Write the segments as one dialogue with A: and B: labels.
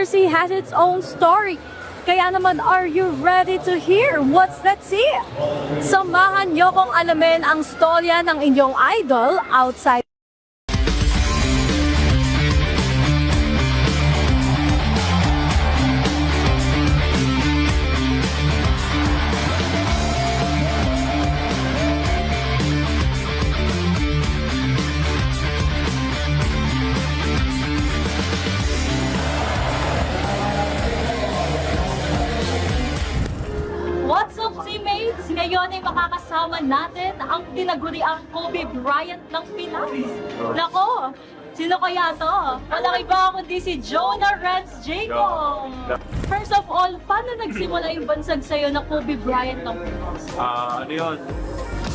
A: controversy has its own story. Kaya naman, are you ready to hear what's that see? Samahan niyo kong alamin ang storya ng inyong idol outside. What's up, teammates? Ngayon ay makakasama natin ang tinaguriang Kobe Bryant ng Pinas. Nako, sino kaya to? Walang iba kundi si Jonah Renz Jacob. First of all, paano nagsimula yung bansag sa'yo na Kobe Bryant ng Pinas?
B: Ano yun?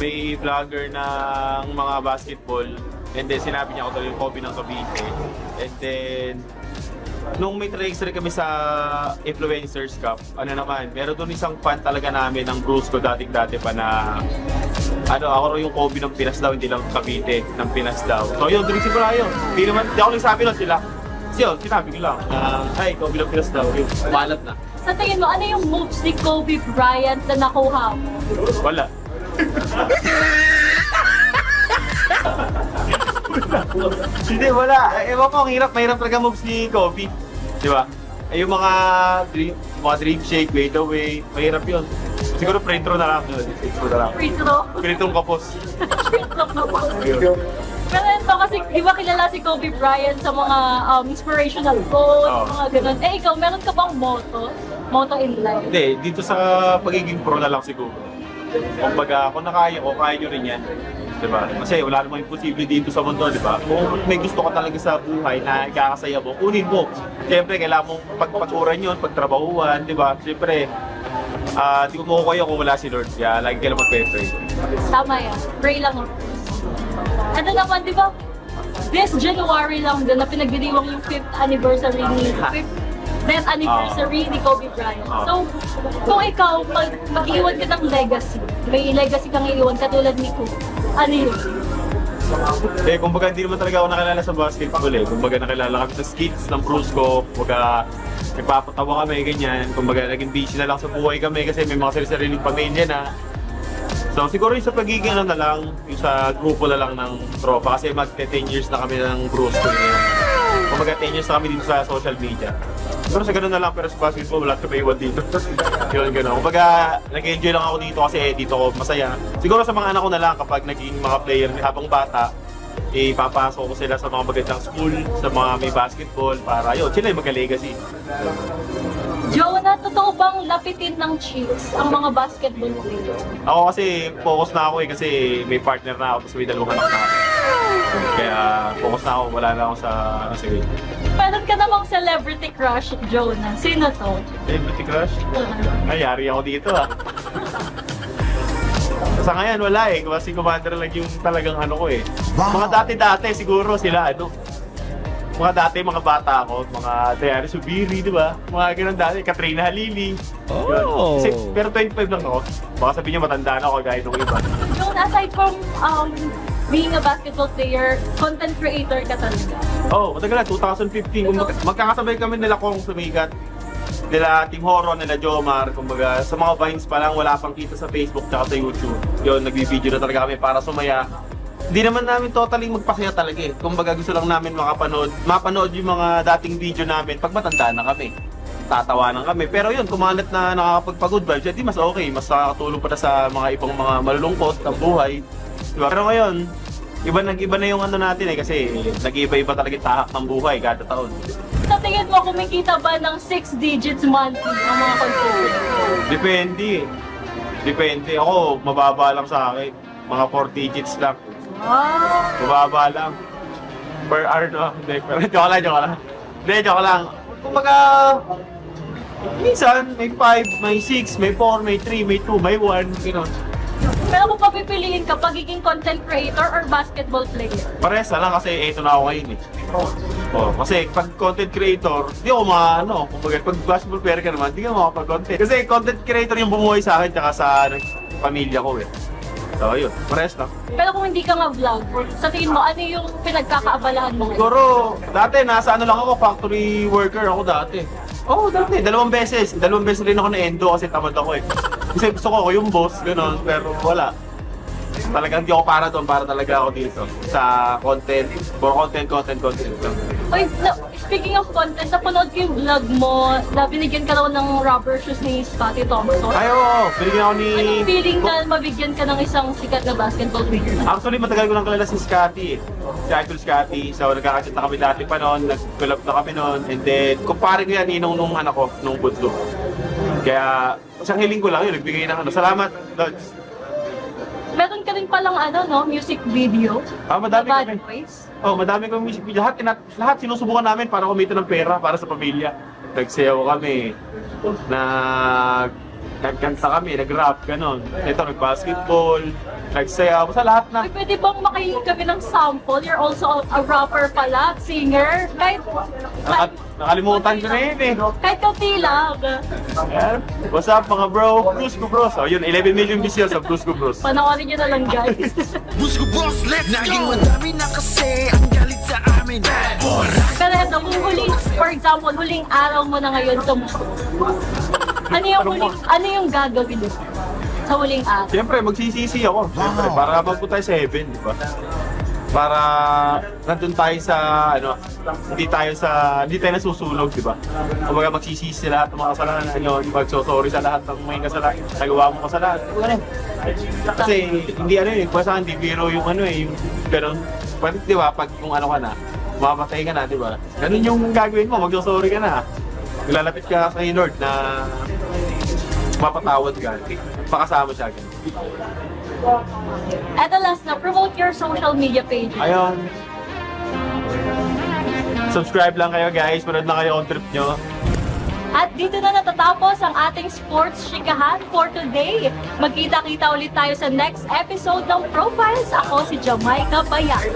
B: May vlogger ng mga basketball and then sinabi niya ako daw yung Kobe ng Cavite. And then nung may tracer kami sa Influencers Cup, meron doon isang fan talaga namin ng Bruce ko dating-dati pa na ako raw yung Kobe ng Pinas daw, hindi lang Cavite ng Pinas daw. So yun, doon siguro yun. Hindi ako nagsabi nun sila. Kasi yun, sinabi ko lang, ay, Kobe ng Pinas daw. Yun, malat na.
A: Sa tingin mo, ano yung moves ni Kobe Bryant na nakuha mo?
B: Wala. Hindi, wala. Ewan ko, ang mahirap talaga moves ni Kobe. Di ba? Yung mga dream shake, fade away, mahirap yun. Siguro free throw na lang. Free throw na lang.
A: Free throw?
B: Free throw kapos.
A: Free throw kapos. Pero ito kasi, di ba kilala si Kobe Bryant sa mga inspirational quotes, mga ganun. Eh, ikaw, meron ka bang motto? Motto in life?
B: Hindi, dito sa pagiging pro na lang siguro. Kumbaga, kung kaya nyo rin yan. Diba? Kasi wala namang imposible dito sa mundo, di ba? Kung may gusto ka talaga sa buhay na ikakasaya mo, kunin mo. Siyempre, kailangan mong pagpaturan yun, pagtrabahuan, di ba? Siyempre, di ko makukuya kung wala si Lord. Kaya lagi ka lang magpe-pray.
A: Tama yan. Pray lang ako. Ano naman, di ba? This January lang din na pinagdiriwang yung 5th anniversary ni death anniversary ni Kobe Bryant. So, kung ikaw, mag-iwan ka ng legacy, may legacy kang iiwan katulad ni Kobe, ano yun?
B: Kumbaga hindi naman talaga ako nakilala sa basketball Kumbaga nakilala kami sa skits ng Bruce ko. Kumbaga nagpapatawa kami, ganyan. Kumbaga naging busy na lang sa buhay kami kasi may mga sariling pamilya na. So siguro yung sa pagiging na lang, yung sa grupo na lang ng tropa kasi mag-10 years na kami ng Bruce ko ngayon. Kumbaga 10 years na kami dito sa social media. Siguro sa ganun na lang, pero sa basketball wala ka may iwan dito. Yun, gano'n. Kumbaga, nag-enjoy lang ako dito kasi dito ako masaya. Siguro sa mga anak ko na lang kapag naging mga player habang bata, ipapasok ko sila sa mga magandang school, sa mga may basketball, para yun, sila yung magka-legacy.
A: Jonah, totoo bang lapitin ng chicks ang mga basketball player?
B: Ako kasi, focus na ako kasi may partner na ako, tapos may dalawang anak na ako. Kaya, focus na ako, wala na ako sa sige.
A: Meron ka namang celebrity crush, Jonah. Sino to?
B: Celebrity crush? Ay, yari ako dito Sa ngayon, wala kasi Commander lang yung talagang ko Wow. Mga dati-dati siguro sila mga dati, mga bata ako, mga Diary Subiri, di ba? Mga ganun dati, Katrina Halili.
C: Oh!
B: Kasi, pero 25 lang ako. Baka sabihin niya matanda na ako gaya nung iba.
A: Jonah, aside from being a basketball player, content creator ka talaga?
B: Matagal na, 2015. Magkakasabay kami nila kong sumikat. Nila Team Horror, nila Jomar. Kumbaga, sa mga vines pa lang, wala pang kita sa Facebook tsaka sa YouTube. Yun, nagbibideo na talaga kami para sumaya. Hindi naman namin totally magpasaya talaga Kumbaga gusto lang namin mapanood yung mga dating video namin pag matanda na kami. Tatawanan kami. Pero yun, kumalat na nakakapagpa-good vibes, di mas okay. Mas nakakatulong pa na sa mga ibang mga malulungkot ang buhay. Diba? Pero ngayon, iba na yung natin kasi nag-iba-iba talaga yung tahak ng buhay kada taon.
A: Sa tingin mo, kumikita ba ng 6 digits monthly ang mga content creator?
B: Depende. Ako, mababa lang sa akin. Mga 4 digits lang.
A: Wow!
B: Mababa lang. Per hour, no? Joke lang. Kumbaga, minsan may 5, may 6, may 4, may 3, may 2, may 1, gano'n.
A: Pero kung papipiliin ka, pagiging content creator or basketball player?
B: Pares na lang kasi eto na ako ngayon kasi pag content creator, di ako kumbaga pag basketball player ka naman, di ka makapag-content. Kasi content creator yung bumuhay sa akin tsaka sa pamilya ko So, yun. Parehas lang.
A: Pero kung hindi ka nga vlog, sa tingin mo, ano yung pinagkakaabalahan mo ngayon?
B: Siguro, dati nasa ano lang ako, factory worker ako dati. Dati. Dalawang beses rin ako na-endo kasi tamad ako eh. Kasi gusto ko ako yung boss, gano'n, pero wala. Talagang hindi ako para doon, para talaga ako dito. Sa content, for content lang.
A: Oy, speaking of content, napanood ko yung vlog mo na binigyan ka raw ng rubber shoes ni Scottie Thompson.
B: Ay, oo, binigyan ako ni...
A: Anong feeling na mabigyan ka ng isang sikat na basketball player?
B: Actually, matagal ko lang kilala si Scottie eh. Si Idol Scottie. So, nagkakachat na kami dati pa noon, nag-collab na kami noon. And then, kumpare ko yan, ninong nung anak ko, nung bunso. Kaya, isang hiling ko lang yun, nagbigay ng ano. Salamat, Lods.
A: Meron ka rin palang music video.
B: Madami
A: na
B: kami.
A: Bad Boys.
B: Madami kong music video. Lahat sinusubukan namin para kumita ng pera para sa pamilya. Nagsayaw kami. Nagkanta kami, nag-rap, gano'n. Ito, nag-basketball, nagsayaw. Basta lahat na.
A: Uy, pwede bang makahingi kami ng sample? You're also a rapper pala, singer.
B: Nakalimutan ko na yun eh.
A: Kahit kaunti lang.
B: Ayan. What's up mga bro? Bruce Go Bros. So yun, 11 million views yun sa Bruce Go Bros.
A: Panoorin nyo na lang, guys.
C: Busco Bros, let's go! Naging madami na kasi ang galit sa amin.
A: Pero ito, kung huling, for example, huling araw mo na ngayon sa mundo. Ano yung gagawin mo sa huling araw?
B: Siyempre, magsisisi ako. Siyempre, para magpunta tayo sa heaven, di ba? Para nandun tayo sa, hindi tayo nasusunog, di ba? Kumbaga magsisisi lahat ng mga kasalanan, magsosorry sa lahat ng may kasalanan, nagawa mo kasalanan. Kasi hindi biro yung yung ganun. Pwede, di ba, pag kung ka na, mamamatay ka na, di ba? Ganun yung gagawin mo, magsosorry ka na. Lalapit ka kay Lord na mapatawad ka, pakasama siya.
A: Eto last na, promote your social media page.
B: Ayun. Subscribe lang kayo guys, manood na kayo on trip nyo.
A: At dito na natatapos ang ating sports chikahan for today. Magkita-kita ulit tayo sa next episode ng Profiles. Ako si Jamaica Bayan.